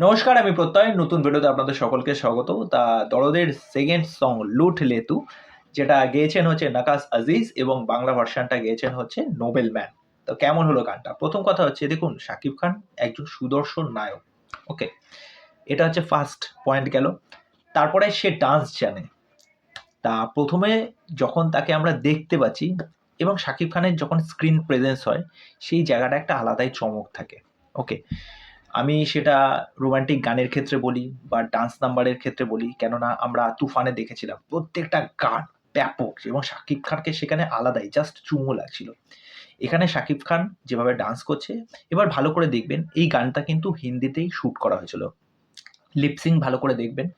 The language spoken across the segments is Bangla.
নমস্কার, আমি প্রত্যয়। নতুন ভিডিওতে আপনাদের সকলকে স্বাগত। তা দরদের সেকেন্ড সং 'লুট লেতু' যেটা গেয়েছেন হচ্ছে নাকাস আজিজ এবং বাংলা ভার্শনটা গেয়েছেন হচ্ছে নোবেল ম্যান। তো কেমন হলো গানটা? প্রথম কথা হচ্ছে দেখুন, শাকিব খান একজন সুদর্শন নায়ক। ওকে? এটা হচ্ছে ফার্স্ট পয়েন্ট গেল। তারপরে সে ডান্স জানে। তা ১ম এ যখন তাকে আমরা দেখতে পাচ্ছি এবং শাকিব খানের যখন স্ক্রিন প্রেজেন্স হয়, সেই জায়গাটা একটা আলাদাই চমক থাকে। ওকে? আমি সেটা রোমান্টিক গানের ক্ষেত্রে বলি বা ডান্স নাম্বারের ক্ষেত্রে বলি, কেননা আমরা 'তুফানে' দেখেছিলাম। প্রত্যেকটা গান ব্যাপক এবং শাকিব খানকে সেখানে আলাদাই জাস্ট চুমো লাগছিল। এখানে শাকিব খান যেভাবে ডান্স করছে, এবার ভালো করে দেখবেন এই গানটা কিন্তু হিন্দিতেই শুট করা হয়েছিল। লিপসিং ভালো করে দেখবেন।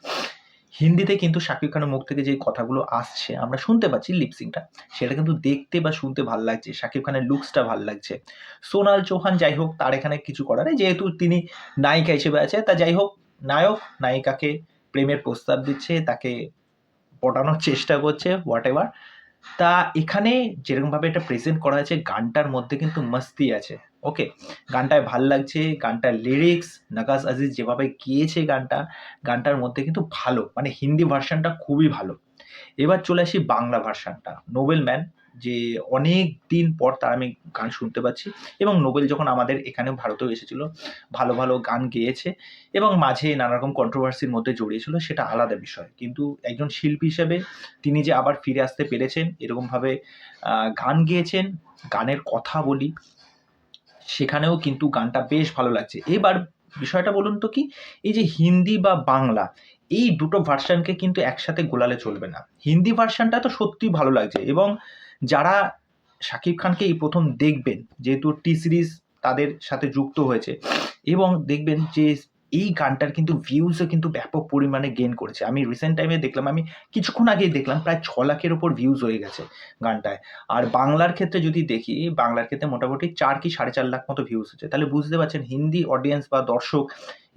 হিন্দিতে কিন্তু শাকিব খানের মুখ থেকে যে কথাগুলো আসছে, আমরা শুনতে পাচ্ছি লিপসিংটা, সেটা কিন্তু দেখতে বা শুনতে ভাল লাগছে। শাকিব খানের লুকসটা ভাল লাগছে। সোনাল চৌহান যাই হোক, তার এখানে কিছু করার নেই। যেহেতু তিনি নায়িকা হিসেবে আছে, তা যাই হোক, নায়ক নায়িকাকে প্রেমের প্রস্তাব দিচ্ছে, তাকে পটানোর চেষ্টা করছে, হোয়াটএভার। তা এখানে যেরকমভাবে এটা প্রেজেন্ট করা হয়েছে, গানটার মধ্যে কিন্তু মাস্তি আছে। ওকে? গানটায় ভাল লাগছে, গানটার লিরিক্স, নাগাস আজিজ যেভাবে গেয়েছে গানটা, গানটার মধ্যে কিন্তু ভালো। মানে হিন্দি ভার্শনটা খুবই ভালো। এবার চলে আসি বাংলা ভার্শনটা। নোবেল ম্যান, যে অনেক দিন পর তার আমি গান শুনতে পাচ্ছি এবং নোবেল যখন আমাদের এখানে ভারতেও এসেছিল, ভালো, ভালো গান গেয়েছে এবং মাঝে নানারকম কন্ট্রোভার্সির মধ্যে জড়িয়েছিল, সেটা আলাদা বিষয়। কিন্তু একজন শিল্পী হিসেবে তিনি যে আবার ফিরে আসতে পেরেছেন, এরকমভাবে গান গেয়েছেন, গানের কথা বলি, সেখানেও কিন্তু গানটা বেশ ভালো লাগছে। এবার বিষয়টা বলুন তো কি, এই যে হিন্দি বা বাংলা, এই দুটো ভার্শনকে কিন্তু একসাথে গোলালে চলবে না। হিন্দি ভার্শনটা তো সত্যিই ভালো লাগছে এবং যারা শাকিব খানকে এই ১ম দেখবেন, যেহেতু টি সিরিজ তাদের সাথে যুক্ত হয়েছে এবং দেখবেন যে এই গানটার কিন্তু ভিউজও কিন্তু ব্যাপক পরিমাণে গেইন করেছে। আমি রিসেন্ট টাইমে দেখলাম, আমি কিছুক্ষণ আগেই দেখলাম প্রায় ৬ লাখের উপর ভিউজ হয়ে গেছে গানটায়। আর বাংলার ক্ষেত্রে যদি দেখি, বাংলার ক্ষেত্রে মোটামুটি ৪ কি ৪.৫ লাখ মতো ভিউজ হচ্ছে। তাহলে বুঝতে পারছেন হিন্দি অডিয়েন্স বা দর্শক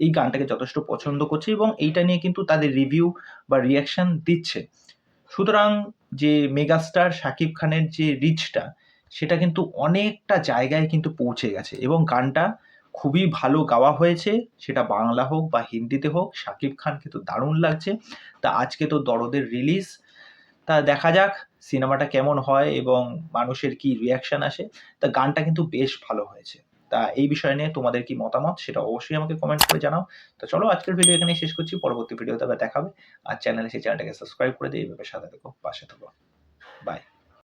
এই গানটাকে যথেষ্ট পছন্দ করছে এবং এইটা নিয়ে কিন্তু তাদের রিভিউ বা রিঅ্যাকশন দিচ্ছে। সুতরাং যে মেগাস্টার শাকিব খানের যে রিচটা, সেটা কিন্তু অনেকটা জায়গায় কিন্তু পৌঁছে গেছে এবং গানটা খুবই ভালো গাওয়া হয়েছে। সেটা বাংলা হোক বা হিন্দিতে হোক, শাকিব খান কিন্তু দারুণ লাগছে। তা আজকে তো 'দরদের' রিলিজ। তা দেখা যাক সিনেমাটা কেমন হয় এবং মানুষের কি রিঅ্যাকশন আসে। তা গানটা কিন্তু বেশ ভালো হয়েছে। তা এই বিষয় নিয়ে তোমাদের কি মতামত, সেটা অবশ্যই আমাকে কমেন্ট করে জানাও। তো চলো, আজকের ভিডিও এখানেই শেষ করছি। পরবর্তী ভিডিওতে আবার দেখা হবে। আর চ্যানেলে সেই চ্যানেলটাকে সাবস্ক্রাইব করে দিয়ে এভাবে সাথে থেকো, পাশে থেকো। বাই।